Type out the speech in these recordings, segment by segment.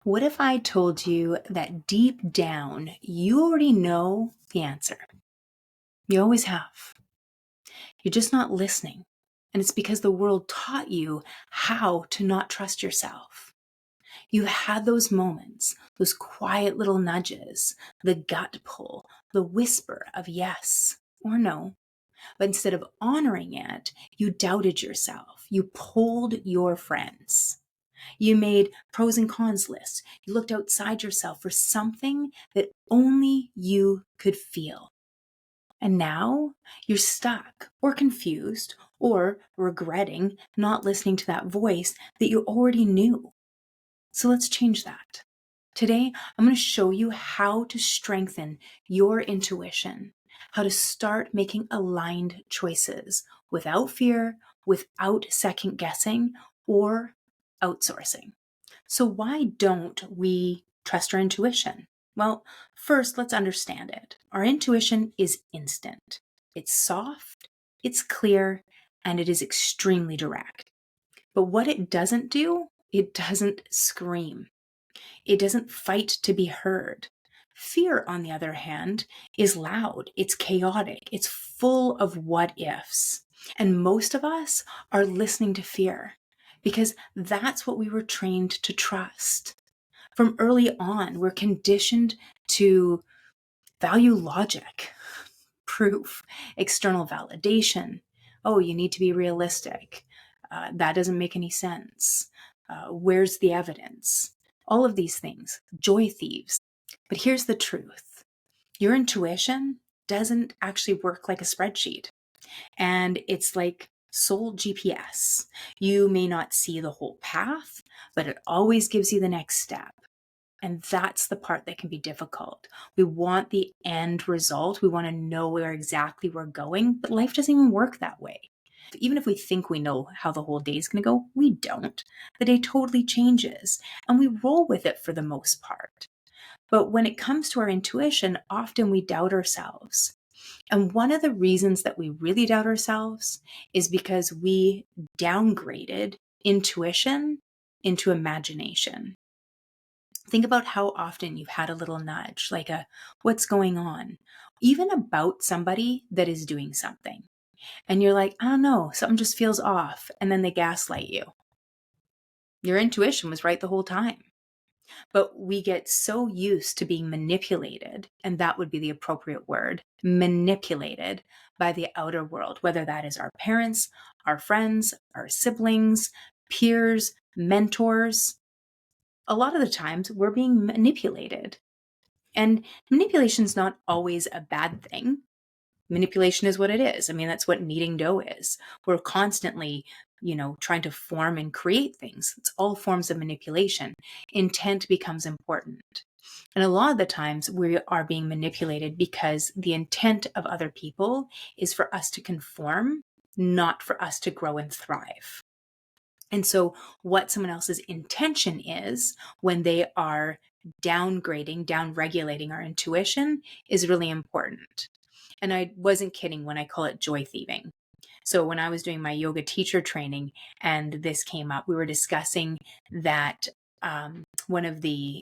What if I told you that deep down you already know the answer? You always have. You're just not listening. And it's because the world taught you how to not trust yourself. You've had those moments, those quiet little nudges, the gut pull, the whisper of yes or no. But instead of honoring it, you doubted yourself. You polled your friends. You made pros and cons lists. You looked outside yourself for something that only you could feel. And now you're stuck or confused or regretting not listening to that voice that you already knew. So let's change that. Today, I'm going to show you how to strengthen your intuition, how to start making aligned choices without fear, without second guessing, or outsourcing. So, why don't we trust our intuition? Well, first, let's understand it. Our intuition is instant, it's soft, it's clear, and it is extremely direct. But what it doesn't do, it doesn't scream. It doesn't fight to be heard. Fear, on the other hand, is loud, it's chaotic, it's full of what ifs. And most of us are listening to fear because that's what we were trained to trust. From early on, we're conditioned to value logic, proof, external validation. Oh, you need to be realistic. That doesn't make any sense. Where's the evidence? All of these things, joy thieves. But here's the truth. Your intuition doesn't actually work like a spreadsheet. And it's like soul GPS. You may not see the whole path, but it always gives you the next step. And that's the part that can be difficult. We want the end result. We want to know where exactly we're going, but life doesn't even work that way. Even if we think we know how the whole day is going to go, we don't. The day totally changes, and we roll with it for the most part. But when it comes to our intuition, often we doubt ourselves. And one of the reasons that we really doubt ourselves is because we downgraded intuition into imagination. Think about how often you've had a little nudge, like a what's going on, even about somebody that is doing something. And you're like, I don't know, something just feels off. And then they gaslight you. Your intuition was right the whole time. But we get so used to being manipulated, and that would be the appropriate word, manipulated by the outer world, whether that is our parents, our friends, our siblings, peers, mentors. A lot of the times we're being manipulated. And manipulation is not always a bad thing. Manipulation is what it is. I mean, that's what kneading dough is. We're constantly, trying to form and create things. It's all forms of manipulation. Intent becomes important. And a lot of the times we are being manipulated because the intent of other people is for us to conform, not for us to grow and thrive. And so what someone else's intention is when they are downgrading, downregulating our intuition is really important. And I wasn't kidding when I call it joy thieving. So when I was doing my yoga teacher training and this came up, we were discussing that one of the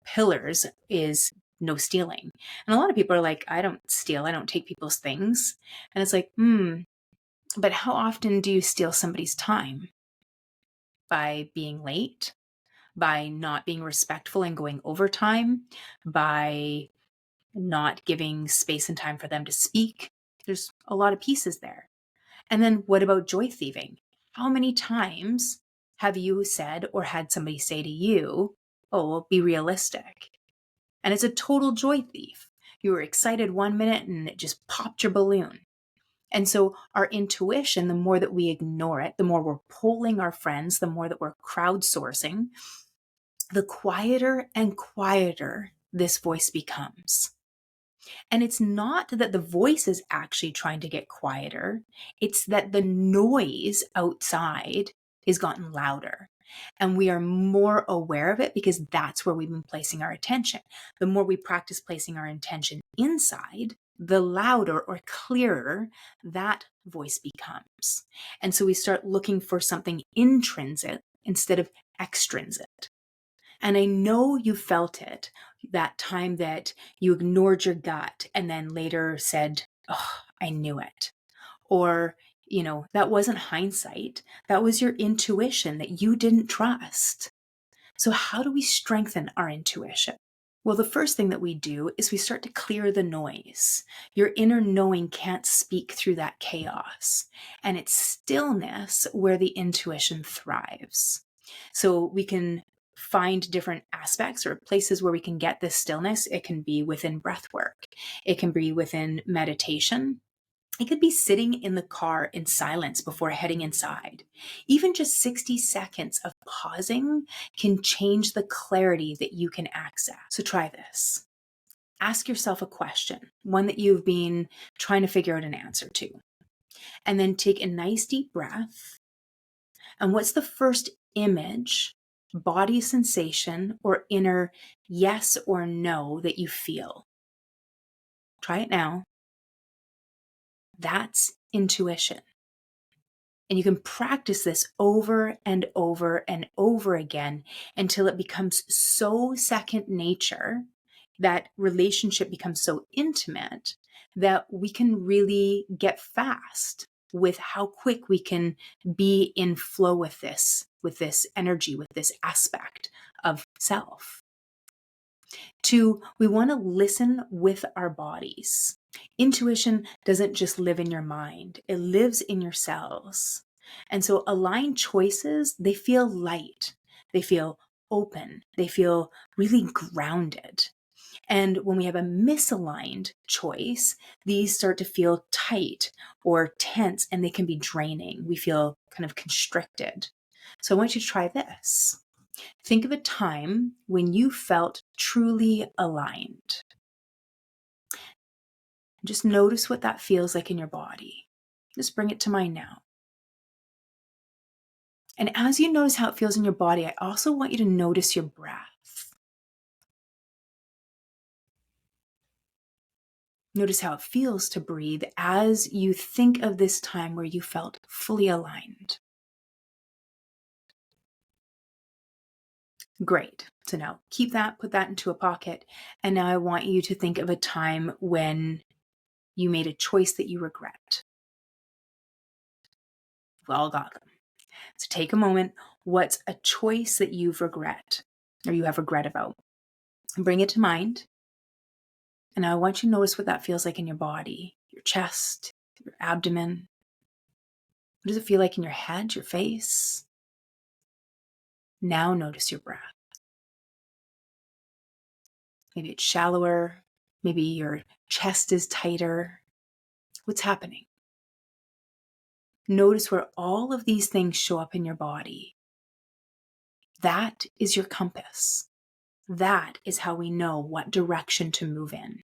pillars is no stealing. And a lot of people are like, I don't steal, I don't take people's things. And it's like, but how often do you steal somebody's time? By being late, by not being respectful and going overtime, by not giving space and time for them to speak. There's a lot of pieces there. And then what about joy thieving? How many times have you said or had somebody say to you, oh, well, be realistic? And it's a total joy thief. You were excited 1 minute and it just popped your balloon. And so our intuition, the more that we ignore it, the more we're polling our friends, the more that we're crowdsourcing, the quieter and quieter this voice becomes. And it's not that the voice is actually trying to get quieter, it's that the noise outside is gotten louder. And we are more aware of it because that's where we've been placing our attention. The more we practice placing our intention inside, the louder or clearer that voice becomes. And so we start looking for something intrinsic instead of extrinsic. And I know you felt it that time that you ignored your gut and then later said, "Oh, I knew it." Or, that wasn't hindsight. That was your intuition that you didn't trust. So, how do we strengthen our intuition? Well, the first thing that we do is we start to clear the noise. Your inner knowing can't speak through that chaos. And it's stillness where the intuition thrives. So we can find different aspects or places where we can get this stillness. It can be within breath work, it can be within meditation. It could be sitting in the car in silence before heading inside. Even just 60 seconds of pausing can change the clarity that you can access. So try this. Ask yourself a question, one that you've been trying to figure out an answer to. And then take a nice deep breath. And what's the first image, body sensation, or inner yes or no that you feel? Try it now. That's intuition. And you can practice this over and over and over again until it becomes so second nature, that relationship becomes so intimate that we can really get fast with how quick we can be in flow with this energy, with this aspect of self. 2, we want to listen with our bodies. Intuition doesn't just live in your mind, it lives in your cells. And so aligned choices, they feel light, they feel open, they feel really grounded. And when we have a misaligned choice, these start to feel tight or tense, and they can be draining. We feel kind of constricted. So I want you to try this. Think of a time when you felt truly aligned. Just notice what that feels like in your body. Just bring it to mind now. And as you notice how it feels in your body, I also want you to notice your breath. Notice how it feels to breathe as you think of this time where you felt fully aligned. Great. So now keep that, put that into a pocket. And now I want you to think of a time when you made a choice that you regret. We've all got them. So take a moment. What's a choice that you've regret or you have regret about? And bring it to mind. And I want you to notice what that feels like in your body, your chest, your abdomen. What does it feel like in your head, your face? Now notice your breath. Maybe it's shallower. Maybe your chest is tighter. What's happening? Notice where all of these things show up in your body. That is your compass. That is how we know what direction to move in.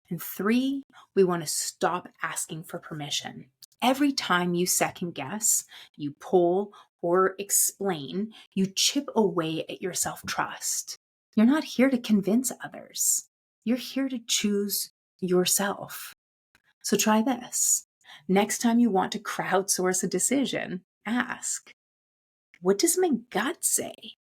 And 3, we want to stop asking for permission. Every time you second guess, you pull or explain, you chip away at your self-trust. You're not here to convince others. You're here to choose yourself. So try this. Next time you want to crowdsource a decision, ask, what does my gut say?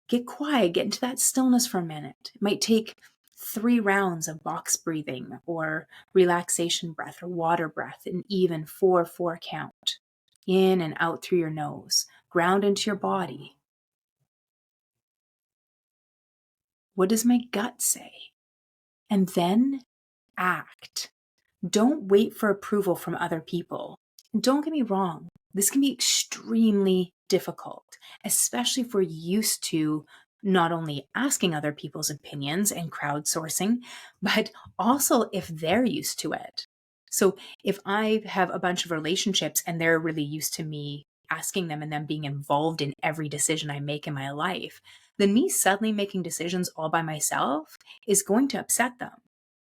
Get quiet, get into that stillness for a minute. It might take 3 rounds of box breathing or relaxation breath or water breath, and even 4-4 count. In and out through your nose. Ground into your body. What does my gut say? And then act. Don't wait for approval from other people. And don't get me wrong, this can be extremely difficult, especially if we're used to not only asking other people's opinions and crowdsourcing, but also if they're used to it. So if I have a bunch of relationships and they're really used to me asking them and them being involved in every decision I make in my life, then me suddenly making decisions all by myself is going to upset them.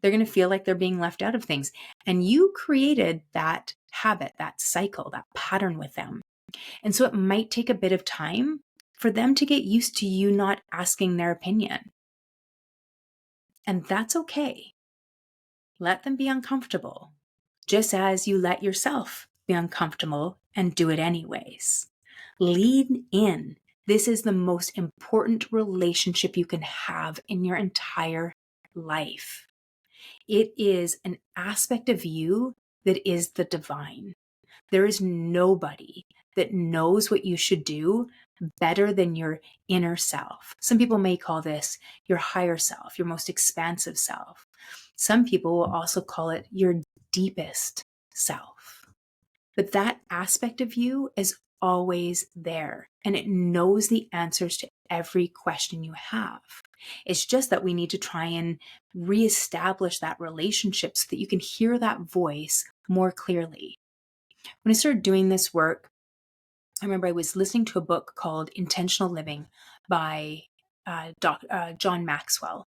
They're going to feel like they're being left out of things. And you created that habit, that cycle, that pattern with them. And so it might take a bit of time for them to get used to you not asking their opinion. And that's okay. Let them be uncomfortable, just as you let yourself be uncomfortable and do it anyways. Lean in This is the most important relationship you can have in your entire life. It is an aspect of you that is the divine. There is nobody that knows what you should do better than your inner self. Some people may call this your higher self, your most expansive self. Some people will also call it your deepest self. But that aspect of you is always there, and it knows the answers to every question you have. It's just that we need to try and reestablish that relationship so that you can hear that voice more clearly. When I started doing this work, I remember I was listening to a book called Intentional Living by John Maxwell.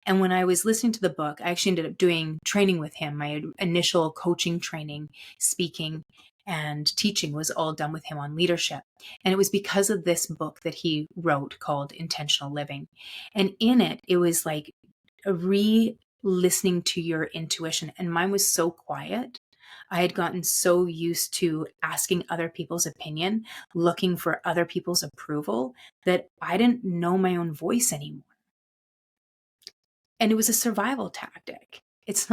And when I was listening to the book, I actually ended up doing training with him. My initial coaching training, speaking, and teaching was all done with him on leadership. And it was because of this book that he wrote called Intentional Living. And in it, it was like a re-listening to your intuition. And mine was so quiet. I had gotten so used to asking other people's opinion, looking for other people's approval, that I didn't know my own voice anymore. And it was a survival tactic. It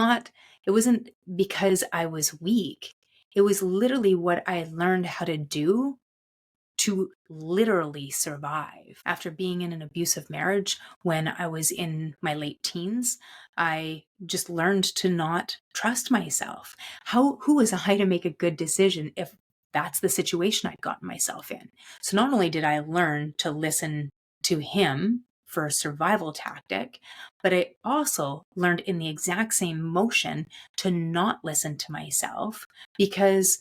wasn't because I was weak. It was literally what I learned how to do to literally survive. After being in an abusive marriage when I was in my late teens, I just learned to not trust myself. Who was I to make a good decision if that's the situation I'd gotten myself in? So not only did I learn to listen to him for a survival tactic, but I also learned in the exact same motion to not listen to myself, because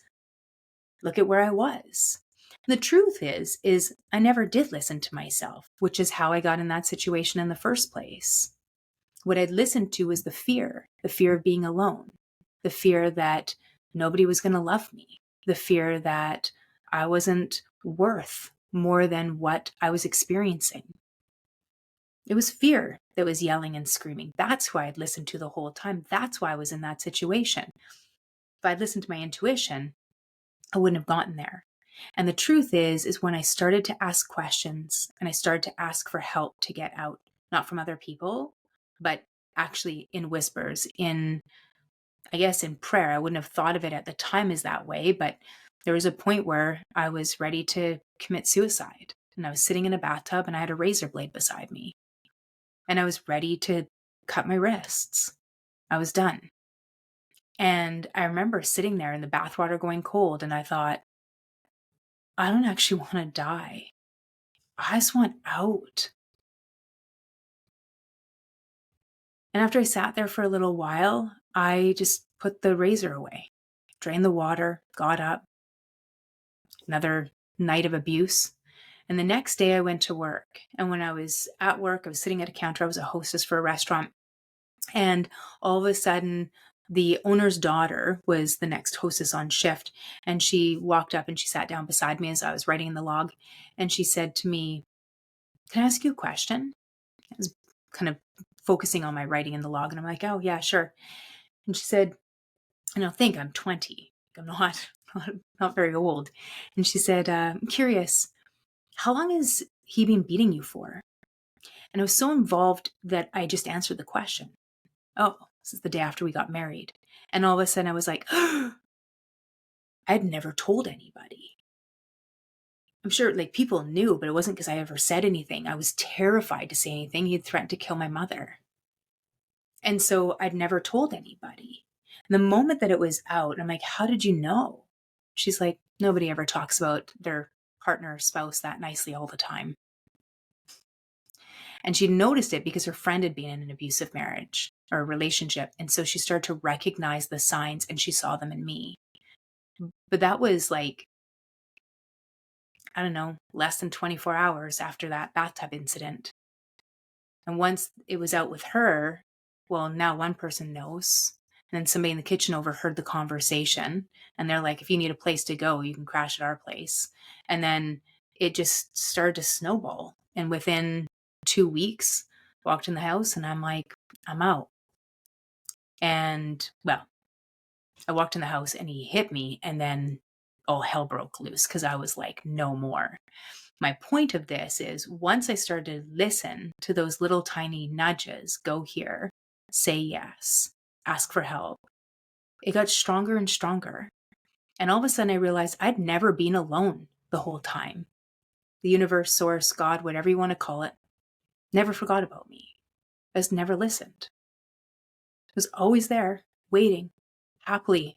look at where I was. The truth is I never did listen to myself, which is how I got in that situation in the first place. What I'd listened to was the fear of being alone, the fear that nobody was going to love me, the fear that I wasn't worth more than what I was experiencing. It was fear that was yelling and screaming. That's who I'd listened to the whole time. That's why I was in that situation. If I'd listened to my intuition, I wouldn't have gotten there. And the truth is when I started to ask questions and I started to ask for help to get out, not from other people, but actually in whispers, I guess in prayer. I wouldn't have thought of it at the time as that way, but there was a point where I was ready to commit suicide. And I was sitting in a bathtub and I had a razor blade beside me. And I was ready to cut my wrists. I was done. And I remember sitting there in the bathwater going cold, and I thought, I don't actually want to die. I just want out. And after I sat there for a little while, I just put the razor away, drained the water, got up, another night of abuse. And the next day I went to work. And when I was at work, I was sitting at a counter. I was a hostess for a restaurant. And all of a sudden, the owner's daughter was the next hostess on shift. And she walked up and she sat down beside me as I was writing in the log. And she said to me, "Can I ask you a question?" I was kind of focusing on my writing in the log, and I'm like, "Oh, yeah, sure." And she said, and I think I'm 20. I'm not very old. And she said, "I'm curious, how long has he been beating you for?" And I was so involved that I just answered the question. "Oh, this is the day after we got married." And all of a sudden I was like, I'd never told anybody. I'm sure like people knew, but it wasn't because I ever said anything. I was terrified to say anything. He had threatened to kill my mother. And so I'd never told anybody. And the moment that it was out, I'm like, "How did you know?" She's like, "Nobody ever talks about their partner or spouse that nicely all the time." And she noticed it because her friend had been in an abusive marriage or a relationship. And so she started to recognize the signs and she saw them in me. But that was like, I don't know, less than 24 hours after that bathtub incident. And once it was out with her, well, now one person knows. And then somebody in the kitchen overheard the conversation. And they're like, "If you need a place to go, you can crash at our place." And then it just started to snowball. And within 2 weeks, walked in the house and I'm like, "I'm out." And well, I walked in the house and he hit me. And then all hell broke loose because I was like, no more. My point of this is once I started to listen to those little tiny nudges, go here, say yes, ask for help, it got stronger and stronger. And all of a sudden I realized I'd never been alone the whole time. The universe, source, God, whatever you want to call it, never forgot about me. I just never listened. It was always there, waiting, happy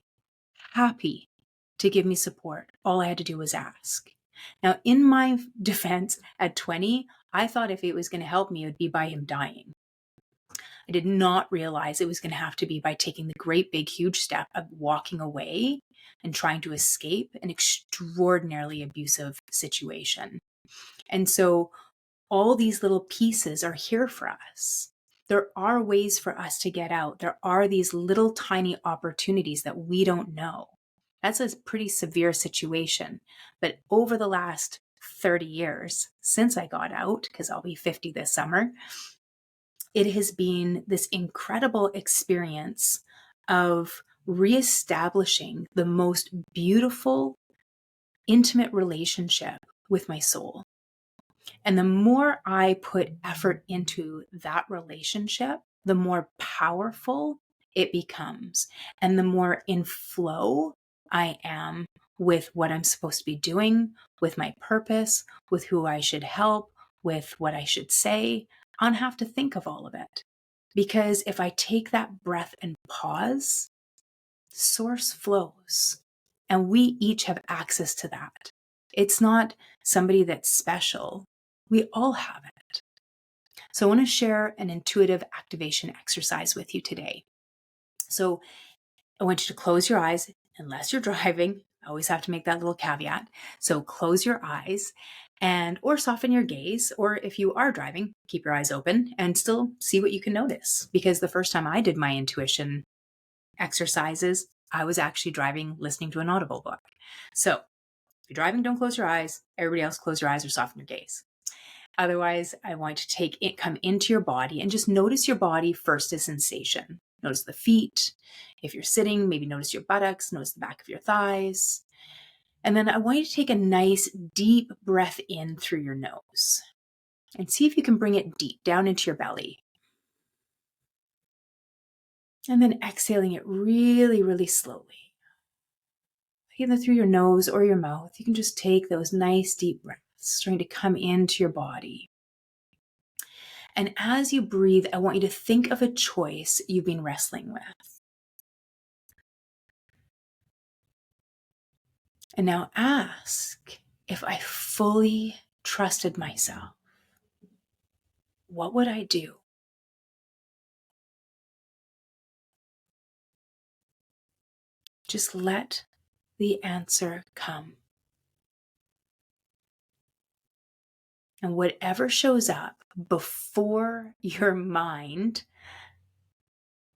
to give me support. All I had to do was ask. Now, in my defense, at 20, I thought if it was going to help me, it would be by him dying. I did not realize it was going to have to be by taking the great, big, huge step of walking away and trying to escape an extraordinarily abusive situation. And so all these little pieces are here for us. There are ways for us to get out. There are these little tiny opportunities that we don't know. That's a pretty severe situation. But over the last 30 years since I got out, because I'll be 50 this summer, it has been this incredible experience of reestablishing the most beautiful, intimate relationship with my soul. And the more I put effort into that relationship, the more powerful it becomes. And the more in flow I am with what I'm supposed to be doing, with my purpose, with who I should help, with what I should say. I don't have to think of all of it. Because if I take that breath and pause, source flows. And we each have access to that. It's not somebody that's special. We all have it. So I want to share an intuitive activation exercise with you today. So I want you to close your eyes, unless you're driving. I always have to make that little caveat. So close your eyes or soften your gaze. Or if you are driving, keep your eyes open and still see what you can notice. Because the first time I did my intuition exercises, I was actually driving, listening to an Audible book. So if you're driving, don't close your eyes. Everybody else, close your eyes or soften your gaze. Otherwise, I want to come into your body and just notice your body first as sensation. Notice the feet. If you're sitting, maybe notice your buttocks, notice the back of your thighs. And then I want you to take a nice deep breath in through your nose and see if you can bring it deep down into your belly. And then exhaling it really, really slowly. Either through your nose or your mouth, you can just take those nice deep breaths, trying to come into your body. And as you breathe, I want you to think of a choice you've been wrestling with. And now ask, if I fully trusted myself, what would I do? Just let the answer come. And whatever shows up before your mind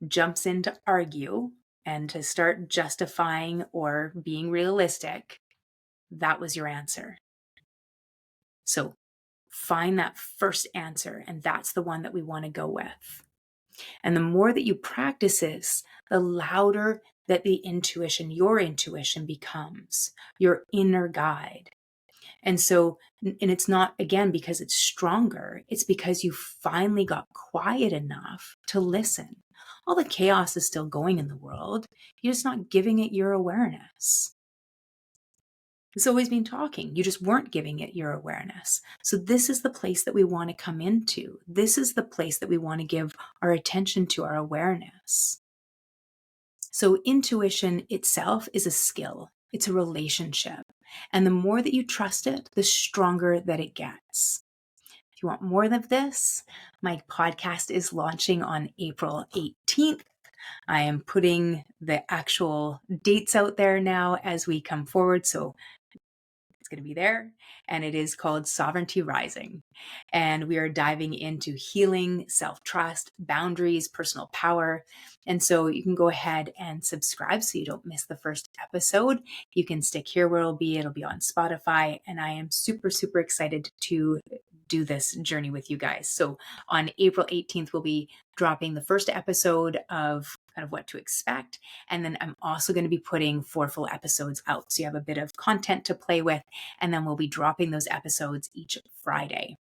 jumps in to argue and to start justifying or being realistic, that was your answer. So find that first answer, and that's the one that we want to go with. And the more that you practice this, the louder that your intuition becomes, your inner guide. And so, and it's not, again, because it's stronger, it's because you finally got quiet enough to listen. All the chaos is still going in the world. You're just not giving it your awareness. It's always been talking. You just weren't giving it your awareness. So this is the place that we want to come into. This is the place that we want to give our attention to, our awareness. So intuition itself is a skill. It's a relationship. And the more that you trust it, the stronger that it gets. If you want more of this, my podcast is launching on April 18th. I am putting the actual dates out there now as we come forward. So it's going to be there, and it is called Sovereignty Rising. And we are diving into healing, self-trust, boundaries, personal power. And so you can go ahead and subscribe so you don't miss the first episode. You can stick here where it'll be on Spotify. And I am super, super excited to do this journey with you guys. So on April 18th, we'll be dropping the first episode of kind of what to expect. And then I'm also going to be putting 4 full episodes out. So you have a bit of content to play with. And then we'll be dropping those episodes each Friday.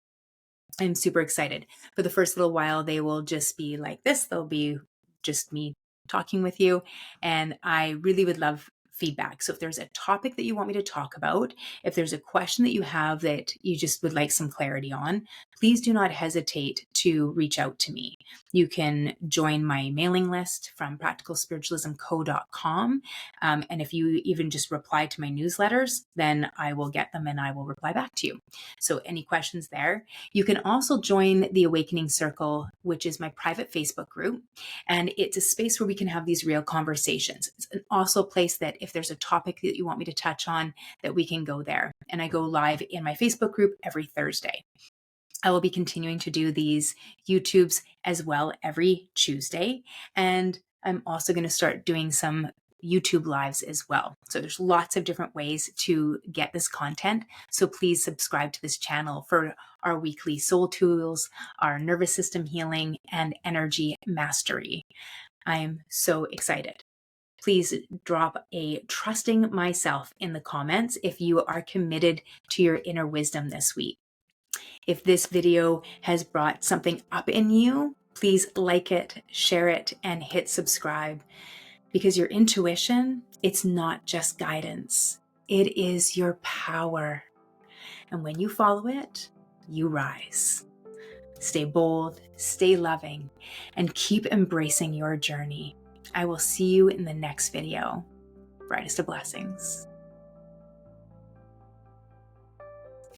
I'm super excited. For the first little while, they will just be like this. They'll be just me talking with you. And I really would love feedback. So if there's a topic that you want me to talk about, if there's a question that you have that you just would like some clarity on, please do not hesitate to reach out to me. You can join my mailing list from practicalspiritualismco.com. And if you even just reply to my newsletters, then I will get them and I will reply back to you. So any questions there? You can also join the Awakening Circle, which is my private Facebook group. And it's a space where we can have these real conversations. It's also a place that if there's a topic that you want me to touch on, that we can go there. And I go live in my Facebook group every Thursday. I will be continuing to do these YouTubes as well every Tuesday. And I'm also going to start doing some YouTube lives as well. So there's lots of different ways to get this content. So please subscribe to this channel for our weekly soul tools, our nervous system healing, and energy mastery. I'm so excited. Please drop a trusting myself in the comments if you are committed to your inner wisdom this week. If this video has brought something up in you, please like it, share it, and hit subscribe. Because your intuition, it's not just guidance. It is your power. And when you follow it, you rise. Stay bold, stay loving, and keep embracing your journey. I will see you in the next video. Brightest of blessings.